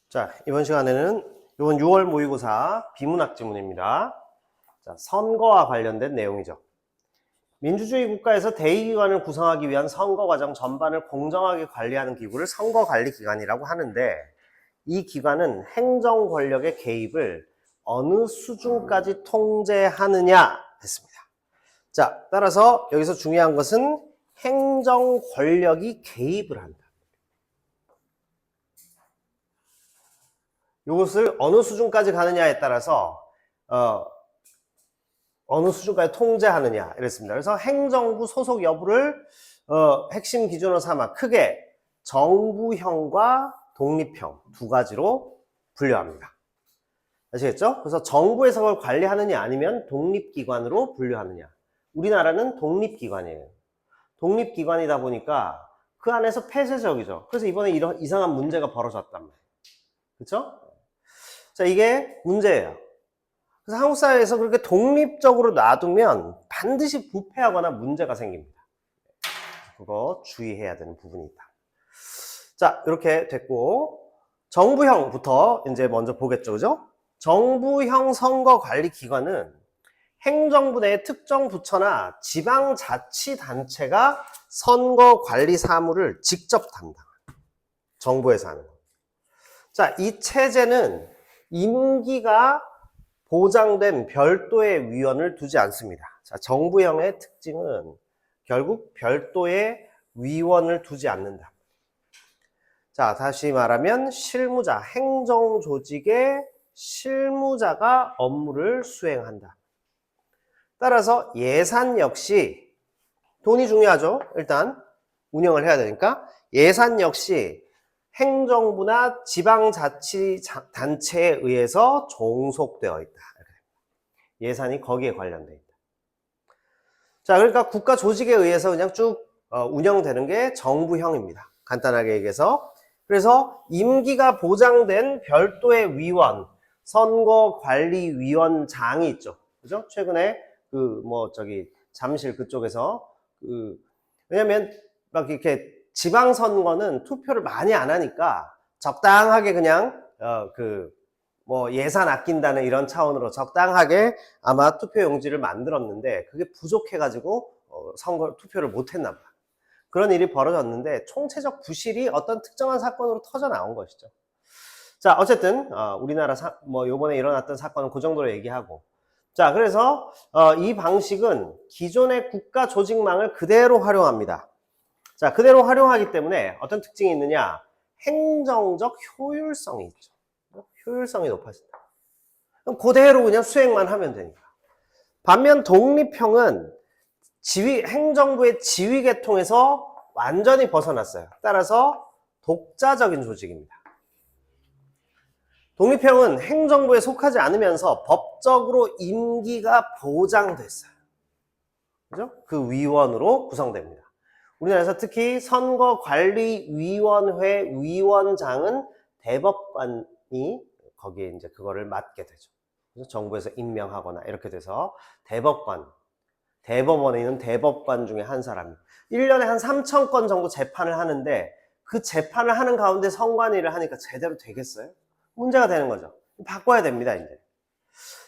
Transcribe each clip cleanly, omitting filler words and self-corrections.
자, 이번 시간에는 이번 6월 모의고사 비문학 지문입니다. 자, 선거와 관련된 내용이죠. 민주주의 국가에서 대의기관을 구성하기 위한 선거 과정 전반을 공정하게 관리하는 기구를 선거관리기관이라고 하는데, 이 기관은 행정 권력의 개입을 어느 수준까지 통제하느냐 했습니다. 자, 따라서 여기서 중요한 것은 행정 권력이 개입을 한다. 이것을 어느 수준까지 가느냐에 따라서 어느 수준까지 통제하느냐 이랬습니다. 그래서 행정부 소속 여부를 핵심 기준으로 삼아 크게 정부형과 독립형 두 가지로 분류합니다. 아시겠죠? 그래서 정부에서 그걸 관리하느냐 아니면 독립기관으로 분류하느냐. 우리나라는 독립기관이에요. 독립기관이다 보니까 그 안에서 폐쇄적이죠. 그래서 이번에 이런 이상한 문제가 벌어졌단 말이에요. 그렇죠? 자, 이게 문제예요. 그래서 한국 사회에서 그렇게 독립적으로 놔두면 반드시 부패하거나 문제가 생깁니다. 그거 주의해야 되는 부분이 있다. 자, 이렇게 됐고, 정부형부터 이제 먼저 보겠죠, 그죠? 정부형 선거관리기관은 행정부 내 특정 부처나 지방자치단체가 선거관리 사무를 직접 담당합니다. 정부에서 하는 거. 자, 이 체제는 임기가 보장된 별도의 위원을 두지 않습니다. 자, 정부형의 특징은 결국 별도의 위원을 두지 않는다. 자, 다시 말하면 실무자, 행정조직의 실무자가 업무를 수행한다. 따라서 예산 역시 돈이 중요하죠. 일단 운영을 해야 되니까 예산 역시 행정부나 지방자치단체에 의해서 종속되어 있다. 예산이 거기에 관련되어 있다. 자, 그러니까 국가 조직에 의해서 그냥 쭉 운영되는 게 정부형입니다. 간단하게 얘기해서. 그래서 임기가 보장된 별도의 위원, 선거관리위원장이 있죠. 그죠? 최근에 잠실 그쪽에서 왜냐면 막 이렇게 지방선거는 투표를 많이 안 하니까 적당하게 그냥 예산 아낀다는 이런 차원으로 적당하게 아마 투표용지를 만들었는데 그게 부족해가지고 투표를 못했나 봐. 그런 일이 벌어졌는데 총체적 부실이 어떤 특정한 사건으로 터져 나온 것이죠. 자, 어쨌든 우리나라 요번에 일어났던 사건은 그 정도로 얘기하고, 자, 그래서 이 방식은 기존의 국가 조직망을 그대로 활용합니다. 자, 그대로 활용하기 때문에 어떤 특징이 있느냐? 행정적 효율성이 있죠. 효율성이 높아진다. 그럼 그대로 그냥 수행만 하면 되니까. 반면 독립형은 행정부의 지휘 계통에서 완전히 벗어났어요. 따라서 독자적인 조직입니다. 독립형은 행정부에 속하지 않으면서 법적으로 임기가 보장됐어요. 그죠? 그 위원으로 구성됩니다. 우리나라에서 특히 선거관리위원회 위원장은 대법관이 거기에 이제 그거를 맡게 되죠. 그래서 정부에서 임명하거나 이렇게 돼서 대법원에 있는 대법관 중에 한 사람이 1년에 한 3,000건 정도 재판을 하는데 그 재판을 하는 가운데 선관위를 하니까 제대로 되겠어요? 문제가 되는 거죠. 바꿔야 됩니다, 이제.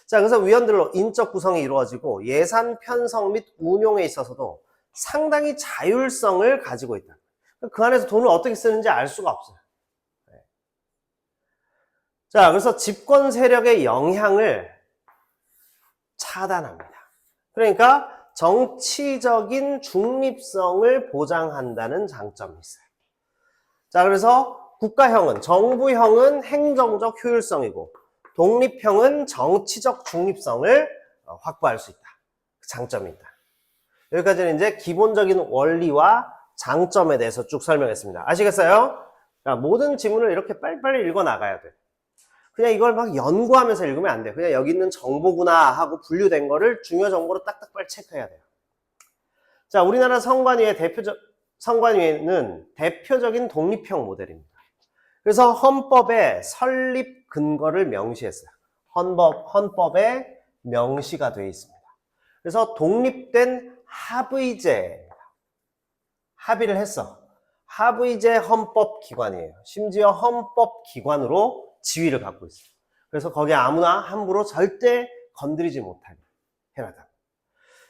자, 그래서 위원들로 인적 구성이 이루어지고 예산 편성 및 운용에 있어서도 상당히 자율성을 가지고 있다. 그 안에서 돈을 어떻게 쓰는지 알 수가 없어요. 자, 그래서 집권 세력의 영향을 차단합니다. 그러니까 정치적인 중립성을 보장한다는 장점이 있어요. 자, 그래서 국가형은, 정부형은 행정적 효율성이고 독립형은 정치적 중립성을 확보할 수 있다. 그 장점이 있다. 여기까지는 이제 기본적인 원리와 장점에 대해서 쭉 설명했습니다. 아시겠어요? 자, 모든 지문을 이렇게 빨리빨리 읽어 나가야 돼. 그냥 이걸 막 연구하면서 읽으면 안 돼. 그냥 여기 있는 정보구나 하고 분류된 거를 중요 정보로 딱딱 빨리 체크해야 돼요. 자, 우리나라 선관위는 대표적인 독립형 모델입니다. 그래서 헌법에 설립 근거를 명시했어요. 헌법에 명시가 되어 있습니다. 그래서 독립된 합의제입니다. 합의를 했어. 합의제 헌법기관이에요. 심지어 헌법기관으로 지위를 갖고 있어요. 그래서 거기에 아무나 함부로 절대 건드리지 못하게 해놨다.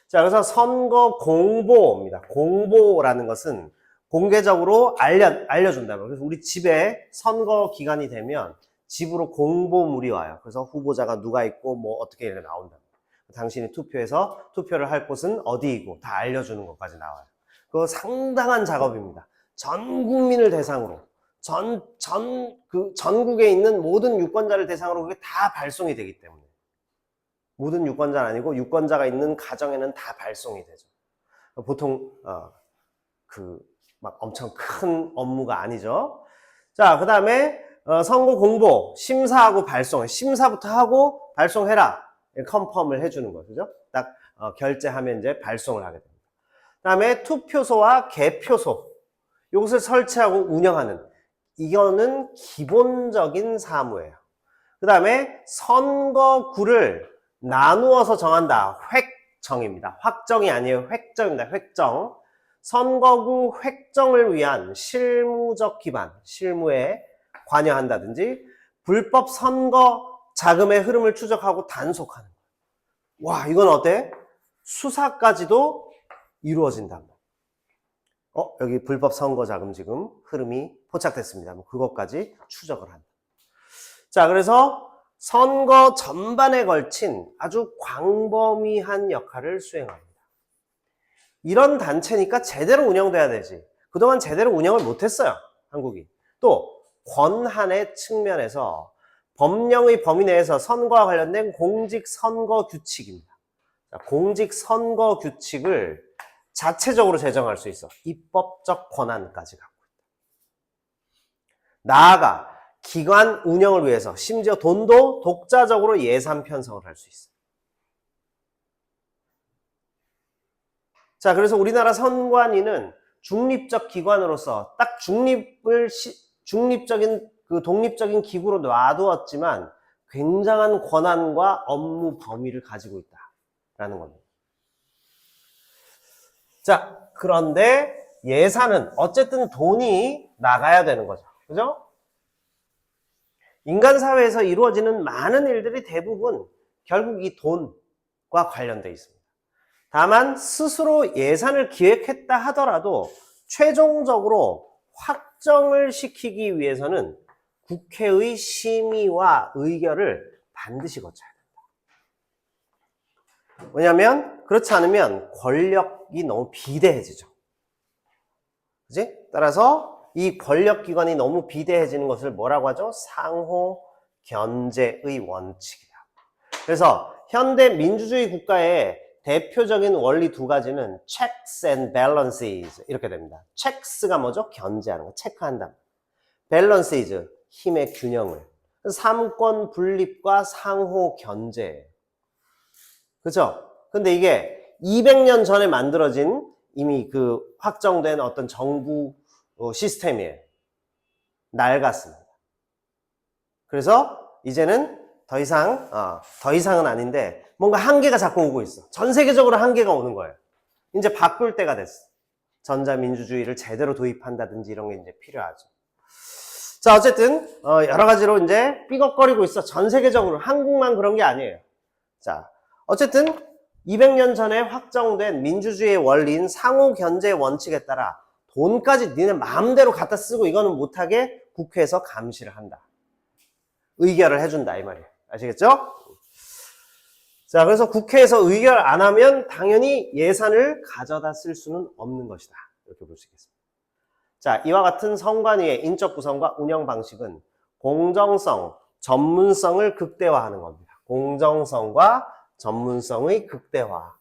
자, 그래서 선거 공보입니다. 공보라는 것은 공개적으로 알려준다. 그래서 우리 집에 선거 기간이 되면 집으로 공보물이 와요. 그래서 후보자가 누가 있고 뭐 어떻게 이렇게 나온다. 당신이 투표해서 투표를 할 곳은 어디이고 다 알려주는 것까지 나와요. 그거 상당한 작업입니다. 전 국민을 대상으로 전국에 있는 모든 유권자를 대상으로 그게 다 발송이 되기 때문에 모든 유권자는 아니고 유권자가 있는 가정에는 다 발송이 되죠. 보통 막 엄청 큰 업무가 아니죠. 자, 그 다음에 선거 공보, 심사하고 발송, 심사부터 하고 발송해라. 컨펌을 해주는 거죠. 딱 결제하면 이제 발송을 하게 됩니다. 그 다음에 투표소와 개표소, 이것을 설치하고 운영하는, 이거는 기본적인 사무예요. 그 다음에 선거구를 나누어서 정한다. 획정입니다. 확정이 아니에요. 획정입니다. 획정. 선거구 획정을 위한 실무적 기반, 실무에 관여한다든지 불법 선거 자금의 흐름을 추적하고 단속하는 거예요. 와, 이건 어때? 수사까지도 이루어진다. 여기 불법 선거 자금 지금 흐름이 포착됐습니다. 그것까지 추적을 한다. 자, 그래서 선거 전반에 걸친 아주 광범위한 역할을 수행합니다. 이런 단체니까 제대로 운영돼야 되지. 그동안 제대로 운영을 못했어요, 한국이. 또 권한의 측면에서 법령의 범위 내에서 선거와 관련된 공직선거규칙입니다. 공직선거규칙을 자체적으로 제정할 수 있어. 입법적 권한까지 갖고 있다. 나아가 기관 운영을 위해서 심지어 돈도 독자적으로 예산 편성을 할 수 있어요. 자, 그래서 우리나라 선관위는 중립적 기관으로서 딱 중립적인 독립적인 기구로 놔두었지만 굉장한 권한과 업무 범위를 가지고 있다라는 겁니다. 자, 그런데 예산은 어쨌든 돈이 나가야 되는 거죠. 그죠? 인간 사회에서 이루어지는 많은 일들이 대부분 결국 이 돈과 관련되어 있습니다. 다만 스스로 예산을 기획했다 하더라도 최종적으로 확정을 시키기 위해서는 국회의 심의와 의결을 반드시 거쳐야 된다. 왜냐하면 그렇지 않으면 권력이 너무 비대해지죠. 그지? 따라서 이 권력기관이 너무 비대해지는 것을 뭐라고 하죠? 상호 견제의 원칙이다. 그래서 현대 민주주의 국가의 대표적인 원리 두 가지는 checks and balances 이렇게 됩니다. checks가 뭐죠? 견제하는 거, 체크한다. balances, 힘의 균형을. 삼권 분립과 상호 견제. 그죠? 근데 이게 200년 전에 만들어진 이미 확정된 어떤 정부 시스템이에요. 낡았습니다. 그래서 이제는 더 이상은 아닌데 뭔가 한계가 자꾸 오고 있어. 전 세계적으로 한계가 오는 거예요. 이제 바꿀 때가 됐어. 전자민주주의를 제대로 도입한다든지 이런 게 이제 필요하죠. 자, 어쨌든 여러 가지로 이제 삐걱거리고 있어. 전 세계적으로. 한국만 그런 게 아니에요. 자, 어쨌든 200년 전에 확정된 민주주의의 원리인 상호 견제 원칙에 따라 돈까지 니네 마음대로 갖다 쓰고 이거는 못하게 국회에서 감시를 한다. 의결을 해준다 이 말이에요. 아시겠죠? 자, 그래서 국회에서 의결 안 하면 당연히 예산을 가져다 쓸 수는 없는 것이다. 이렇게 볼 수 있겠습니다. 자, 이와 같은 선관위의 인적 구성과 운영 방식은 공정성, 전문성을 극대화하는 겁니다. 공정성과 전문성의 극대화.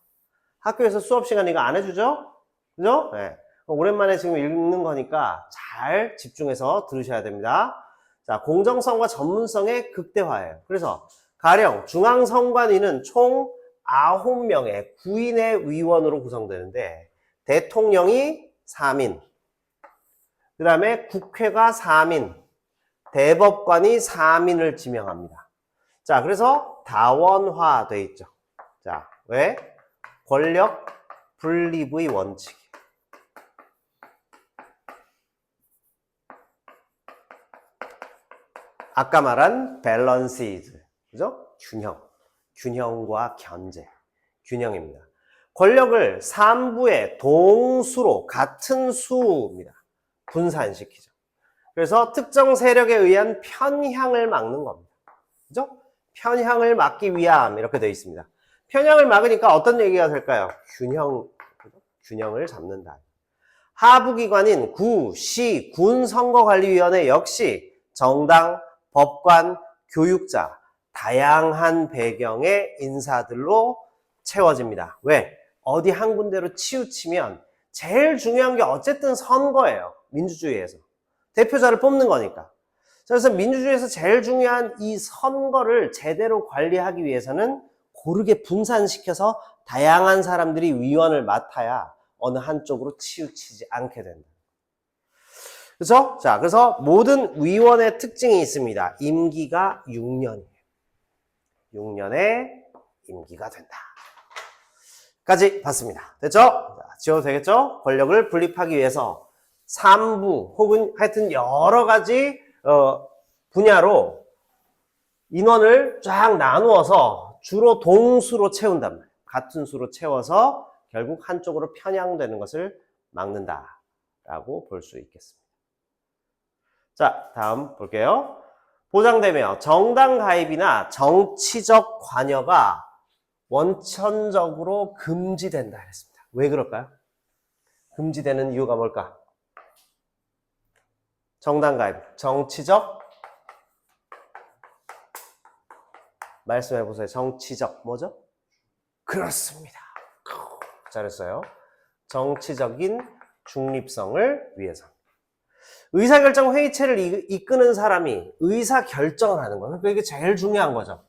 학교에서 수업 시간에 이거 안 해주죠? 그죠? 네. 오랜만에 지금 읽는 거니까 잘 집중해서 들으셔야 됩니다. 자, 공정성과 전문성의 극대화예요. 그래서 가령 중앙선관위는 총 9명의 9인의 위원으로 구성되는데 대통령이 3인, 그 다음에 국회가 3인, 대법관이 3인을 지명합니다. 자, 그래서 다원화돼 있죠. 자, 왜? 권력 분립의 원칙. 아까 말한 balanced, 그죠? 균형과 견제, 균형입니다. 권력을 삼부의 동수로 같은 수입니다. 분산시키죠. 그래서 특정 세력에 의한 편향을 막는 겁니다. 그죠? 편향을 막기 위함 이렇게 되어 있습니다. 편향을 막으니까 어떤 얘기가 될까요? 균형을 잡는다. 하부기관인 구, 시, 군 선거관리위원회 역시 정당, 법관, 교육자, 다양한 배경의 인사들로 채워집니다. 왜? 어디 한 군데로 치우치면 제일 중요한 게 어쨌든 선거예요. 민주주의에서. 대표자를 뽑는 거니까. 그래서 민주주의에서 제일 중요한 이 선거를 제대로 관리하기 위해서는 고르게 분산시켜서 다양한 사람들이 위원을 맡아야 어느 한쪽으로 치우치지 않게 된다. 그렇죠? 자, 그래서 모든 위원의 특징이 있습니다. 임기가 6년이에요. 6년의 임기가 된다. 까지 봤습니다. 됐죠? 자, 지워도 되겠죠? 권력을 분립하기 위해서 3부 혹은 하여튼 여러 가지 분야로 인원을 쫙 나누어서 주로 동수로 채운단 말이에요. 같은 수로 채워서 결국 한쪽으로 편향되는 것을 막는다라고 볼 수 있겠습니다. 자, 다음 볼게요. 보장되며 정당 가입이나 정치적 관여가 원천적으로 금지된다 했습니다. 왜 그럴까요? 금지되는 이유가 뭘까? 정당 가입, 정치적, 말씀해 보세요. 정치적 뭐죠? 그렇습니다. 잘했어요. 정치적인 중립성을 위해서. 의사결정 회의체를 이끄는 사람이 의사결정을 하는 거예요. 그러니까 이게 제일 중요한 거죠.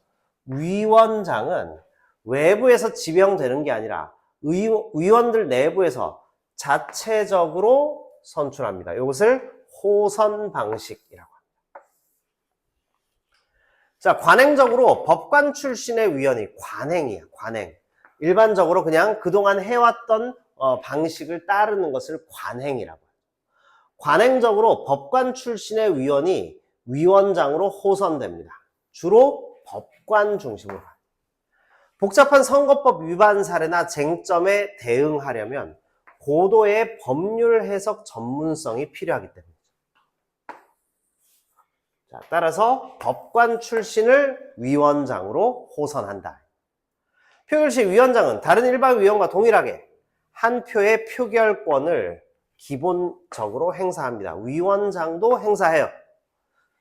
위원장은 외부에서 지명되는 게 아니라 의원들 내부에서 자체적으로 선출합니다. 이것을 호선 방식이라고 합니다. 자, 관행적으로 법관 출신의 위원이 관행이야, 관행. 일반적으로 그냥 그동안 해왔던 방식을 따르는 것을 관행이라고 해요. 관행적으로 법관 출신의 위원이 위원장으로 호선됩니다. 주로 법관 중심으로. 복잡한 선거법 위반 사례나 쟁점에 대응하려면 고도의 법률 해석 전문성이 필요하기 때문이죠. 자, 따라서 법관 출신을 위원장으로 호선한다. 표결시 위원장은 다른 일반 위원과 동일하게 한 표의 표결권을 기본적으로 행사합니다. 위원장도 행사해요.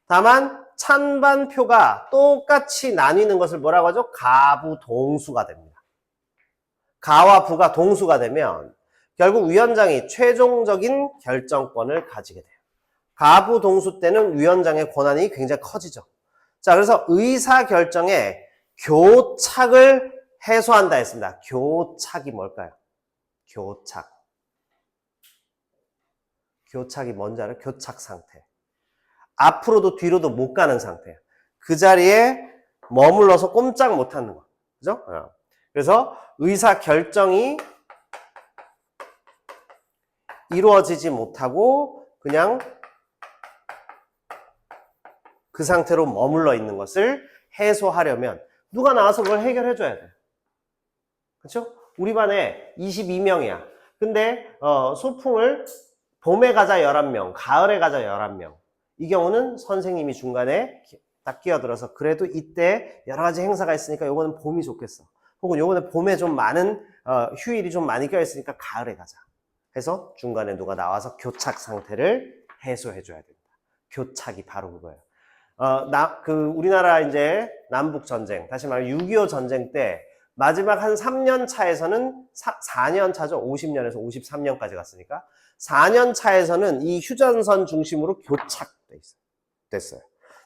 다만 찬반표가 똑같이 나뉘는 것을 뭐라고 하죠? 가부동수가 됩니다. 가와 부가 동수가 되면 결국 위원장이 최종적인 결정권을 가지게 돼요. 가부동수 때는 위원장의 권한이 굉장히 커지죠. 자, 그래서 의사결정에 교착을 해소한다 했습니다. 교착이 뭘까요? 교착이 뭔지 알아요? 교착 상태. 앞으로도 뒤로도 못 가는 상태예요. 그 자리에 머물러서 꼼짝 못 하는 거. 그죠? 그래서 의사결정이 이루어지지 못하고 그냥 그 상태로 머물러 있는 것을 해소하려면 누가 나와서 그걸 해결해 줘야 돼요. 그렇죠? 우리 반에 22명이야. 근데 소풍을 봄에 가자 11명, 가을에 가자 11명. 이 경우는 선생님이 중간에 딱 끼어들어서 그래도 이때 여러 가지 행사가 있으니까 요거는 봄이 좋겠어. 혹은 요거는 봄에 좀 많은 휴일이 좀 많이 껴있으니까 가을에 가자. 해서 중간에 누가 나와서 교착 상태를 해소해 줘야 됩니다. 교착이 바로 그거예요. 우리나라 이제 남북 전쟁, 다시 말해 6.25 전쟁 때 마지막 한 3년 차에서는 4년 차죠. 50년에서 53년까지 갔으니까 4년 차에서는 이 휴전선 중심으로 교착됐어요.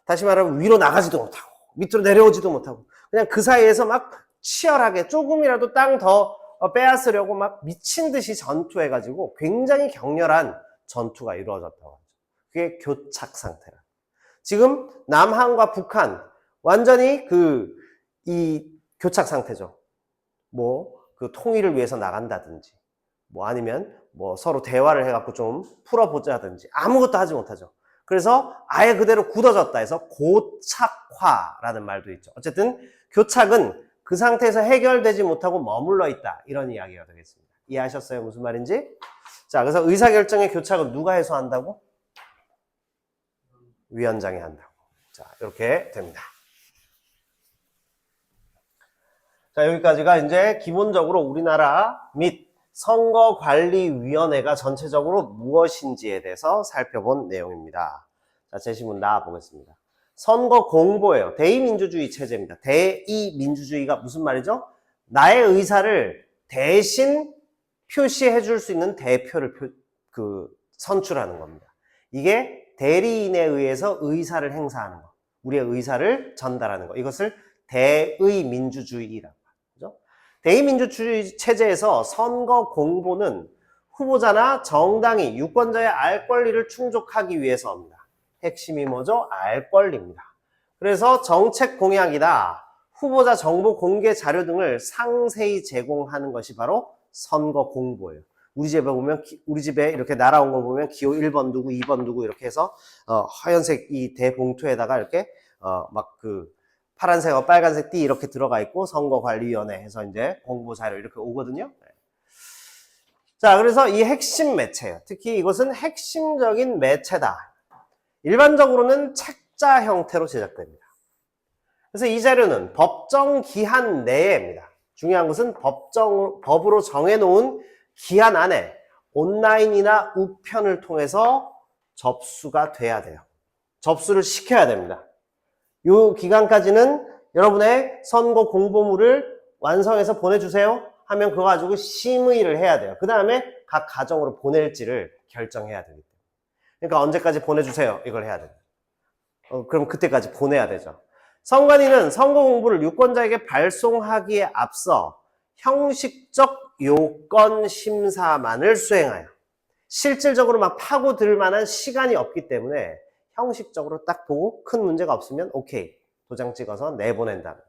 다시 말하면 위로 나가지도 못하고 밑으로 내려오지도 못하고 그냥 그 사이에서 막 치열하게 조금이라도 땅 더 빼앗으려고 막 미친 듯이 전투해가지고 굉장히 격렬한 전투가 이루어졌다고 하죠. 그게 교착 상태라. 지금 남한과 북한 완전히 이 교착 상태죠. 그 통일을 위해서 나간다든지, 아니면 서로 대화를 해갖고 좀 풀어보자든지 아무것도 하지 못하죠. 그래서 아예 그대로 굳어졌다 해서 고착화라는 말도 있죠. 어쨌든 교착은 그 상태에서 해결되지 못하고 머물러 있다. 이런 이야기가 되겠습니다. 이해하셨어요? 무슨 말인지? 자, 그래서 의사결정의 교착은 누가 해소한다고? 위원장이 한다고. 자, 이렇게 됩니다. 자, 여기까지가 이제 기본적으로 우리나라 및 선거관리위원회가 전체적으로 무엇인지에 대해서 살펴본 내용입니다. 자, 제시문 나와보겠습니다. 선거 공보예요. 대의민주주의 체제입니다. 대의민주주의가 무슨 말이죠? 나의 의사를 대신 표시해 줄 수 있는 대표를 선출하는 겁니다. 이게 대리인에 의해서 의사를 행사하는 거. 우리의 의사를 전달하는 거. 이것을 대의민주주의라고 하죠. 대의민주주의 체제에서 선거 공보는 후보자나 정당이 유권자의 알 권리를 충족하기 위해서입니다. 핵심이 뭐죠? 알 권리입니다. 그래서 정책 공약이나 후보자 정보 공개 자료 등을 상세히 제공하는 것이 바로 선거 공보예요. 우리 집에 이렇게 날아온 거 보면 기호 1번 누구, 2번 누구 이렇게 해서 하얀색 이 대봉투에다가 이렇게 파란색과 빨간색 띠 이렇게 들어가 있고 선거관리위원회 해서 이제 공보 자료 이렇게 오거든요. 자, 그래서 이 핵심 매체예요. 특히 이것은 핵심적인 매체다. 일반적으로는 책자 형태로 제작됩니다. 그래서 이 자료는 법정 기한 내에입니다. 중요한 것은 법으로 정해놓은 기한 안에 온라인이나 우편을 통해서 접수가 돼야 돼요. 접수를 시켜야 됩니다. 이 기간까지는 여러분의 선거 공보물을 완성해서 보내주세요 하면 그거 가지고 심의를 해야 돼요. 그 다음에 각 가정으로 보낼지를 결정해야 되기 때문에. 그러니까 언제까지 보내주세요 이걸 해야 돼요. 그럼 그때까지 보내야 되죠. 선관위는 선거 공보를 유권자에게 발송하기에 앞서 형식적 요건 심사만을 수행하여 실질적으로 막 파고들 만한 시간이 없기 때문에 형식적으로 딱 보고 큰 문제가 없으면 오케이 도장 찍어서 내보낸다는 거.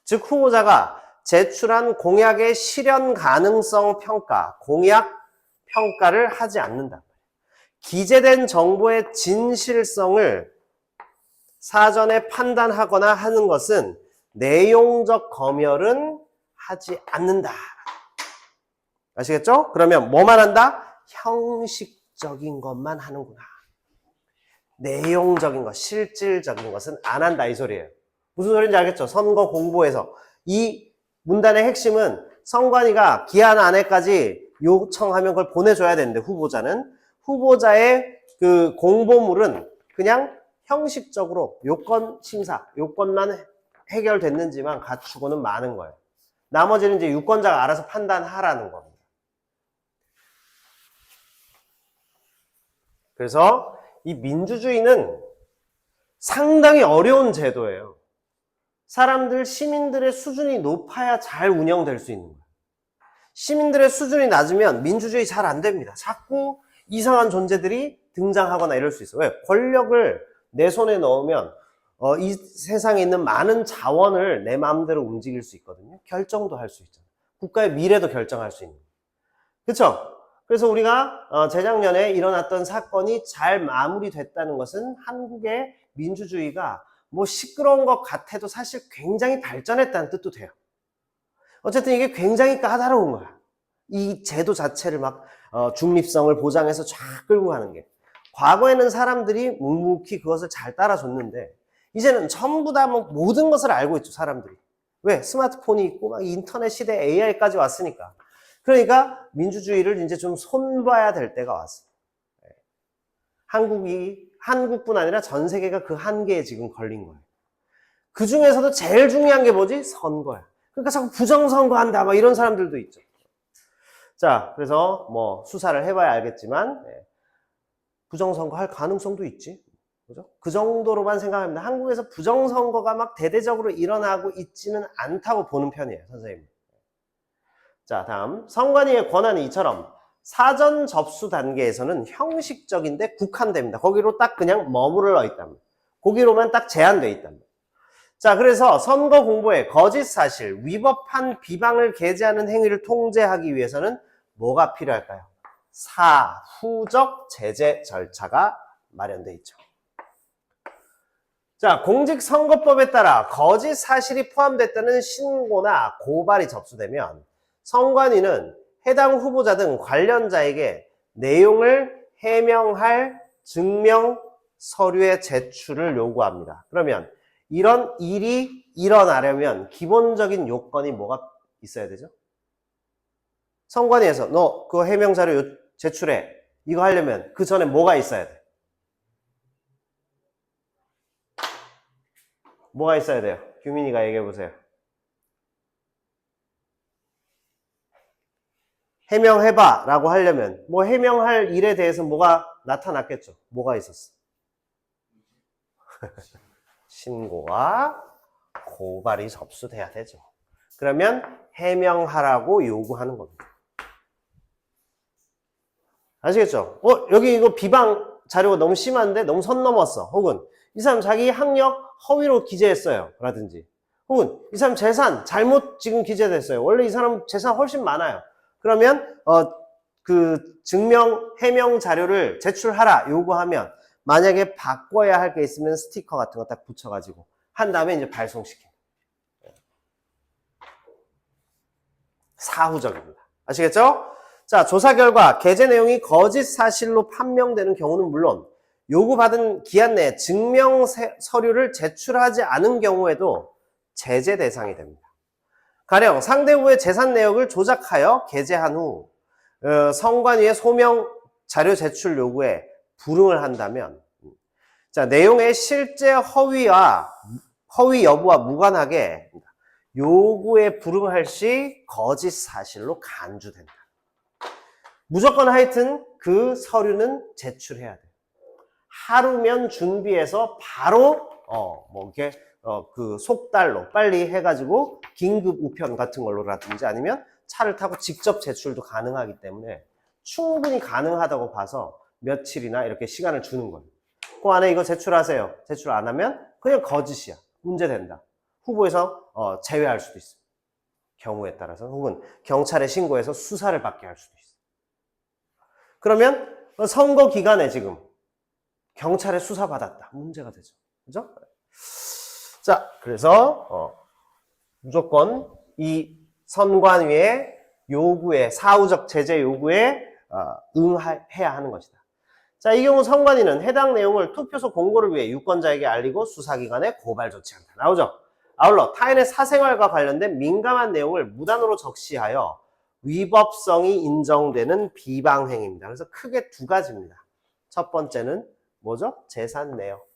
즉 후보자가 제출한 공약의 실현 가능성 평가, 공약 평가를 하지 않는다. 기재된 정보의 진실성을 사전에 판단하거나 하는 것은 내용적 검열은 하지 않는다. 아시겠죠? 그러면 뭐만 한다? 형식적인 것만 하는구나. 내용적인 것, 실질적인 것은 안 한다 이 소리예요. 무슨 소리인지 알겠죠? 선거 공보에서 이 문단의 핵심은 선관위가 기한 안에까지 요청하면 그걸 보내줘야 되는데 후보자의 그 공보물은 그냥 형식적으로 요건 심사, 요건만 해결됐는지만 갖추고는 마는 거예요. 나머지는 이제 유권자가 알아서 판단하라는 겁니다. 그래서 이 민주주의는 상당히 어려운 제도예요. 시민들의 수준이 높아야 잘 운영될 수 있는 거예요. 시민들의 수준이 낮으면 민주주의 잘 안 됩니다. 자꾸 이상한 존재들이 등장하거나 이럴 수 있어요. 왜? 권력을 내 손에 넣으면 이 세상에 있는 많은 자원을 내 마음대로 움직일 수 있거든요. 결정도 할 수 있잖아요. 국가의 미래도 결정할 수 있는. 그렇죠? 그래서 우리가 재작년에 일어났던 사건이 잘 마무리됐다는 것은 한국의 민주주의가 뭐 시끄러운 것 같아도 사실 굉장히 발전했다는 뜻도 돼요. 어쨌든 이게 굉장히 까다로운 거야. 이 제도 자체를 막 중립성을 보장해서 쫙 끌고 가는 게. 과거에는 사람들이 묵묵히 그것을 잘 따라줬는데 이제는 전부 다 뭐 모든 것을 알고 있죠, 사람들이. 왜? 스마트폰이 있고 막 인터넷 시대에 AI까지 왔으니까. 그러니까 민주주의를 이제 좀 손봐야 될 때가 왔어요. 한국뿐 아니라 전 세계가 그 한계에 지금 걸린 거예요. 그 중에서도 제일 중요한 게 뭐지? 선거야. 그러니까 자꾸 부정선거한다 막 이런 사람들도 있죠. 자, 그래서 뭐 수사를 해봐야 알겠지만 부정선거 할 가능성도 있지. 그죠? 그 정도로만 생각합니다. 한국에서 부정선거가 막 대대적으로 일어나고 있지는 않다고 보는 편이에요, 선생님. 자, 다음. 선관위의 권한이 이처럼 사전 접수 단계에서는 형식적인데 국한됩니다. 거기로 딱 그냥 머무르러 있답니다. 거기로만 딱 제한되어 있답니다. 자, 그래서 선거 공보에 거짓 사실, 위법한 비방을 게재하는 행위를 통제하기 위해서는 뭐가 필요할까요? 사후적 제재 절차가 마련돼 있죠. 자, 공직선거법에 따라 거짓 사실이 포함됐다는 신고나 고발이 접수되면 선관위는 해당 후보자 등 관련자에게 내용을 해명할 증명 서류의 제출을 요구합니다. 그러면 이런 일이 일어나려면 기본적인 요건이 뭐가 있어야 되죠? 선관위에서 너 그 해명 자료 제출해. 이거 하려면 그 전에 뭐가 있어야 돼? 뭐가 있어야 돼요? 규민이가 얘기해 보세요. 해명해봐 라고 하려면 뭐 해명할 일에 대해서 뭐가 나타났겠죠? 뭐가 있었어? 신고와 고발이 접수돼야 되죠. 그러면 해명하라고 요구하는 겁니다. 아시겠죠? 여기 이거 비방 자료가 너무 심한데 너무 선 넘었어. 혹은 이 사람 자기 학력 허위로 기재했어요. 라든지 혹은 이 사람 재산 잘못 지금 기재됐어요. 원래 이 사람 재산 훨씬 많아요. 그러면 그 증명 해명 자료를 제출하라 요구하면 만약에 바꿔야 할 게 있으면 스티커 같은 거 딱 붙여가지고 한 다음에 이제 발송시킵니다. 사후적입니다. 아시겠죠? 자, 조사 결과 게재 내용이 거짓 사실로 판명되는 경우는 물론 요구받은 기한 내에 증명 서류를 제출하지 않은 경우에도 제재 대상이 됩니다. 가령 상대 후보의 재산 내역을 조작하여 게재한 후 선관위의 소명 자료 제출 요구에 불응을 한다면 자, 내용의 실제 허위 여부와 무관하게 요구에 불응할 시 거짓 사실로 간주된다. 무조건 하여튼 그 서류는 제출해야 돼요. 하루면 준비해서 바로 이렇게 그 속달로 빨리 해가지고 긴급 우편 같은 걸로라든지 아니면 차를 타고 직접 제출도 가능하기 때문에 충분히 가능하다고 봐서 며칠이나 이렇게 시간을 주는 거예요. 그 안에 이거 제출하세요. 제출 안 하면 그냥 거짓이야. 문제된다. 후보에서 제외할 수도 있습니다. 경우에 따라서는 혹은 경찰에 신고해서 수사를 받게 할 수도 있어요. 그러면 선거 기간에 지금 경찰에 수사받았다. 문제가 되죠. 그죠? 자, 그래서 무조건 이 선관위의 요구에 사후적 제재 요구에 응해야 하는 것이다. 자, 이 경우 선관위는 해당 내용을 투표소 공고를 위해 유권자에게 알리고 수사기관에 고발 조치한다. 나오죠? 아울러 타인의 사생활과 관련된 민감한 내용을 무단으로 적시하여 위법성이 인정되는 비방행위입니다. 그래서 크게 두 가지입니다. 첫 번째는 뭐죠? 재산 내역.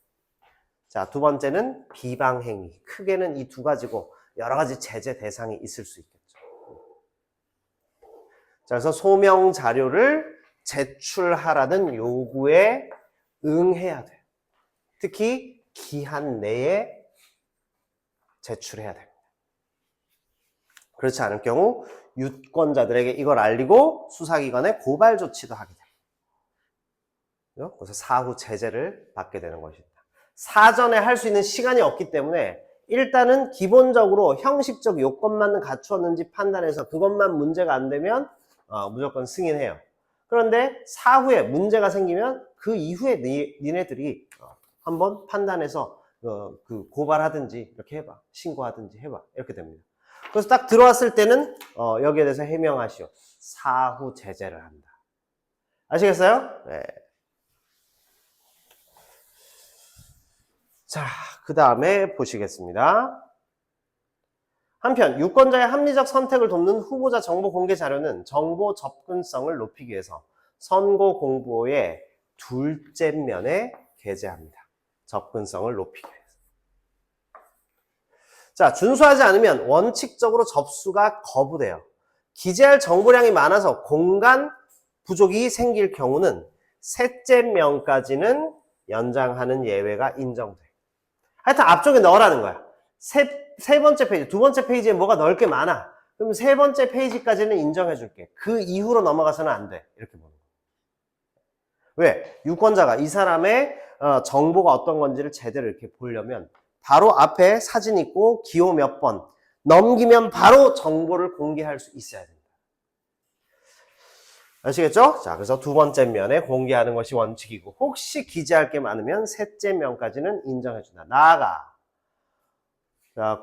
자, 두 번째는 비방행위. 크게는 이 두 가지고 여러 가지 제재 대상이 있을 수 있겠죠. 자, 그래서 소명 자료를 제출하라는 요구에 응해야 돼요. 특히 기한 내에 제출해야 됩니다. 그렇지 않을 경우 유권자들에게 이걸 알리고 수사기관에 고발 조치도 하게 됩니다. 그래서 사후 제재를 받게 되는 것입니다. 사전에 할 수 있는 시간이 없기 때문에 일단은 기본적으로 형식적 요건만 갖추었는지 판단해서 그것만 문제가 안 되면 무조건 승인해요. 그런데 사후에 문제가 생기면 그 이후에 니네들이 한번 판단해서 그 고발하든지 이렇게 해봐. 신고하든지 해봐. 이렇게 됩니다. 그래서 딱 들어왔을 때는 여기에 대해서 해명하시오. 사후 제재를 한다. 아시겠어요? 네. 자, 그 다음에 보시겠습니다. 한편 유권자의 합리적 선택을 돕는 후보자 정보 공개 자료는 정보 접근성을 높이기 위해서 선거 공보의 둘째 면에 게재합니다. 접근성을 높이기 위해서. 자, 준수하지 않으면 원칙적으로 접수가 거부돼요. 기재할 정보량이 많아서 공간 부족이 생길 경우는 셋째 면까지는 연장하는 예외가 인정돼요. 하여튼 앞쪽에 넣으라는 거야. 세 번째 페이지, 두 번째 페이지에 뭐가 넣을 게 많아. 그럼 세 번째 페이지까지는 인정해 줄게. 그 이후로 넘어가서는 안 돼. 이렇게 보는 거야. 왜? 유권자가 이 사람의 정보가 어떤 건지를 제대로 이렇게 보려면 바로 앞에 사진 있고 기호 몇 번 넘기면 바로 정보를 공개할 수 있어야 된다. 아시겠죠? 자, 그래서 두 번째 면에 공개하는 것이 원칙이고, 혹시 기재할 게 많으면 셋째 면까지는 인정해준다. 나아가. 자,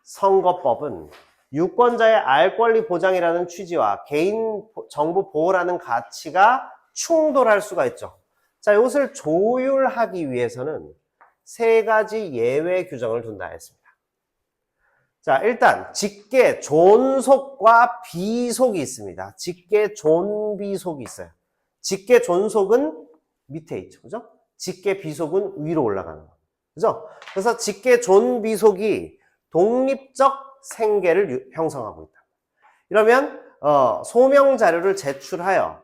공직선거법은 유권자의 알 권리 보장이라는 취지와 개인정보 보호라는 가치가 충돌할 수가 있죠. 자, 이것을 조율하기 위해서는 세 가지 예외 규정을 둔다 했습니다. 자, 일단 직계 존속과 비속이 있습니다. 직계 존비속이 있어요. 직계 존속은 밑에 있죠. 그죠? 직계 비속은 위로 올라가는 거. 그죠? 그래서 직계 존비속이 독립적 생계를 형성하고 있다. 이러면 소명 자료를 제출하여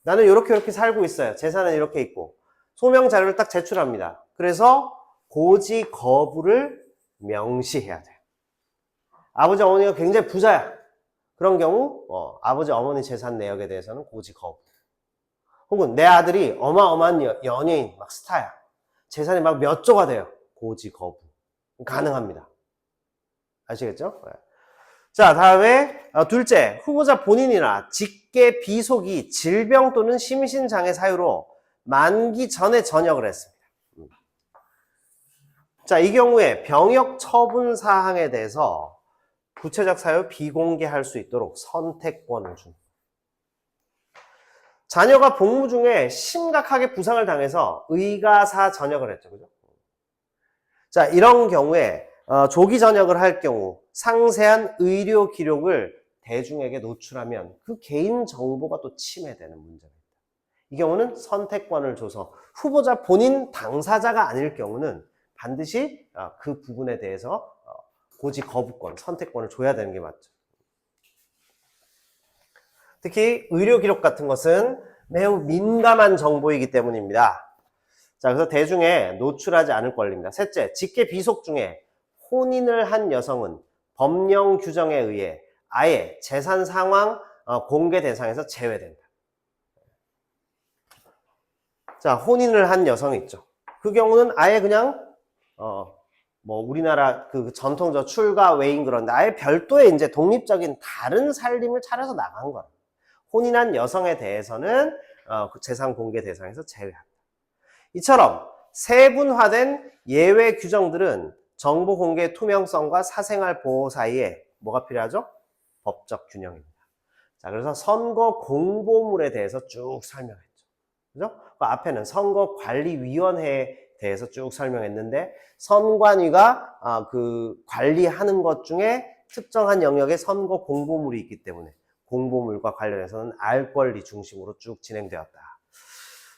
나는 이렇게 살고 있어요. 재산은 이렇게 있고 소명 자료를 딱 제출합니다. 그래서 고지 거부를 명시해야 돼요. 아버지 어머니가 굉장히 부자야. 그런 경우 아버지 어머니 재산 내역에 대해서는 고지 거부. 혹은 내 아들이 어마어마한 연예인 막 스타야. 재산이 막 몇 조가 돼요. 고지 거부. 가능합니다. 아시겠죠? 자, 다음에 둘째, 후보자 본인이나 직계 비속이 질병 또는 심신장애 사유로 만기 전에 전역을 했습니다. 자, 이 경우에 병역 처분 사항에 대해서 구체적 사유 비공개할 수 있도록 선택권을 줍니다. 자녀가 복무 중에 심각하게 부상을 당해서 의가사 전역을 했죠. 그죠? 자, 이런 경우에 조기 전역을 할 경우 상세한 의료 기록을 대중에게 노출하면 그 개인 정보가 또 침해되는 문제입니다. 이 경우는 선택권을 줘서 후보자 본인 당사자가 아닐 경우는 반드시 그 부분에 대해서 고지 거부권, 선택권을 줘야 되는 게 맞죠. 특히 의료 기록 같은 것은 매우 민감한 정보이기 때문입니다. 자, 그래서 대중에 노출하지 않을 권리입니다. 셋째, 직계 비속 중에 혼인을 한 여성은 법령 규정에 의해 아예 재산 상황 공개 대상에서 제외된다. 자, 혼인을 한 여성이 있죠. 그 경우는 아예 그냥 우리나라 그 전통적 출가 외인 그런데 아예 별도의 이제 독립적인 다른 살림을 차려서 나간 거예요. 혼인한 여성에 대해서는 그 재산 공개 대상에서 제외합니다. 이처럼 세분화된 예외 규정들은 정보 공개 투명성과 사생활 보호 사이에 뭐가 필요하죠? 법적 균형입니다. 자, 그래서 선거 공보물에 대해서 쭉 설명했죠. 그죠? 그 앞에는 선거관리위원회에 대해서 쭉 설명했는데 선관위가 그 관리하는 것 중에 특정한 영역의 선거 공보물이 있기 때문에 공보물과 관련해서는 알 권리 중심으로 쭉 진행되었다.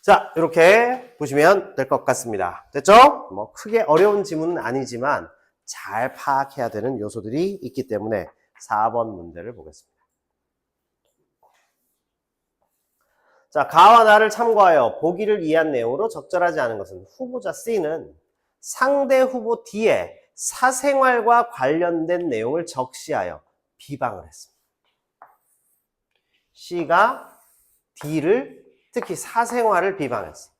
자, 이렇게 보시면 될 것 같습니다. 됐죠? 뭐 크게 어려운 지문은 아니지만 잘 파악해야 되는 요소들이 있기 때문에 4번 문제를 보겠습니다. 자, 가와 나를 참고하여 보기를 이해한 내용으로 적절하지 않은 것은 후보자 C는 상대 후보 D의 사생활과 관련된 내용을 적시하여 비방을 했습니다. C가 D를 특히 사생활을 비방했어.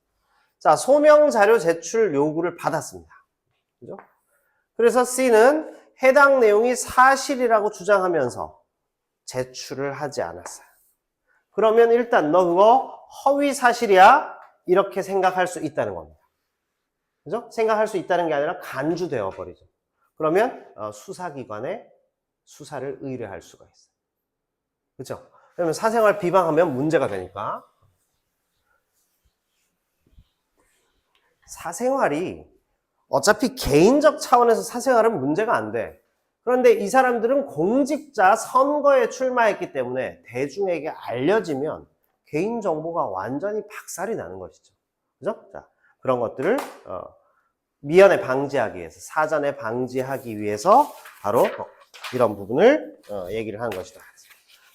자, 소명 자료 제출 요구를 받았습니다. 그죠? 그래서 C는 해당 내용이 사실이라고 주장하면서 제출을 하지 않았어요. 그러면 일단 너 그거 허위 사실이야? 이렇게 생각할 수 있다는 겁니다. 그죠? 생각할 수 있다는 게 아니라 간주되어 버리죠. 그러면 수사기관에 수사를 의뢰할 수가 있어요. 그죠? 그러면 사생활 비방하면 문제가 되니까. 사생활이 어차피 개인적 차원에서 사생활은 문제가 안 돼. 그런데 이 사람들은 공직자 선거에 출마했기 때문에 대중에게 알려지면 개인정보가 완전히 박살이 나는 것이죠. 그죠? 자, 그런 것들을 미연에 방지하기 위해서, 사전에 방지하기 위해서 바로 이런 부분을 얘기를 하는 것이다.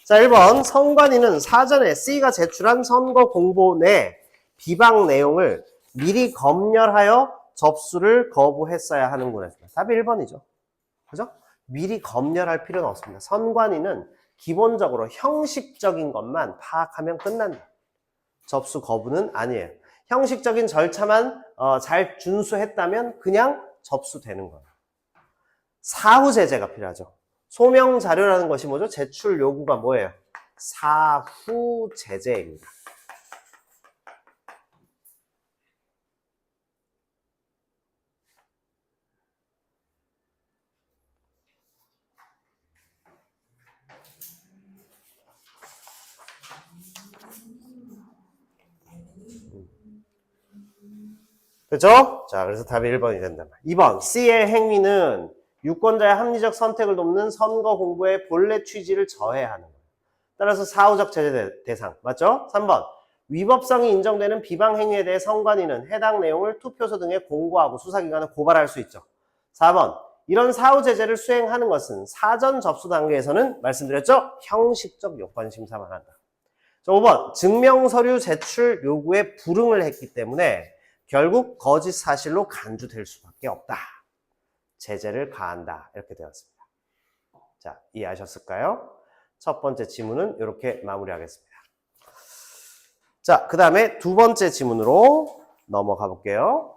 자, 1번 선관위는 사전에 C가 제출한 선거 공보 내 비방 내용을 미리 검열하여 접수를 거부했어야 하는구나 했습니다. 답이 1번이죠. 그죠? 미리 검열할 필요는 없습니다. 선관위는 기본적으로 형식적인 것만 파악하면 끝난다. 접수 거부는 아니에요. 형식적인 절차만 잘 준수했다면 그냥 접수되는 거예요. 사후 제재가 필요하죠. 소명 자료라는 것이 뭐죠? 제출 요구가 뭐예요? 사후 제재입니다. 그렇죠? 자, 그래서 답이 1번이 된다. 2번, C의 행위는 유권자의 합리적 선택을 돕는 선거 공보의 본래 취지를 저해하는 거예요. 따라서 사후적 제재 대상. 맞죠? 3번, 위법성이 인정되는 비방 행위에 대해 선관위는 해당 내용을 투표소 등에 공고하고 수사기관을 고발할 수 있죠. 4번, 이런 사후 제재를 수행하는 것은 사전 접수 단계에서는 말씀드렸죠? 형식적 요건 심사만 한다. 자, 5번, 증명서류 제출 요구에 불응을 했기 때문에 결국 거짓 사실로 간주될 수밖에 없다. 제재를 가한다. 이렇게 되었습니다. 자, 이해하셨을까요? 첫 번째 지문은 이렇게 마무리하겠습니다. 자, 그 다음에 두 번째 지문으로 넘어가 볼게요.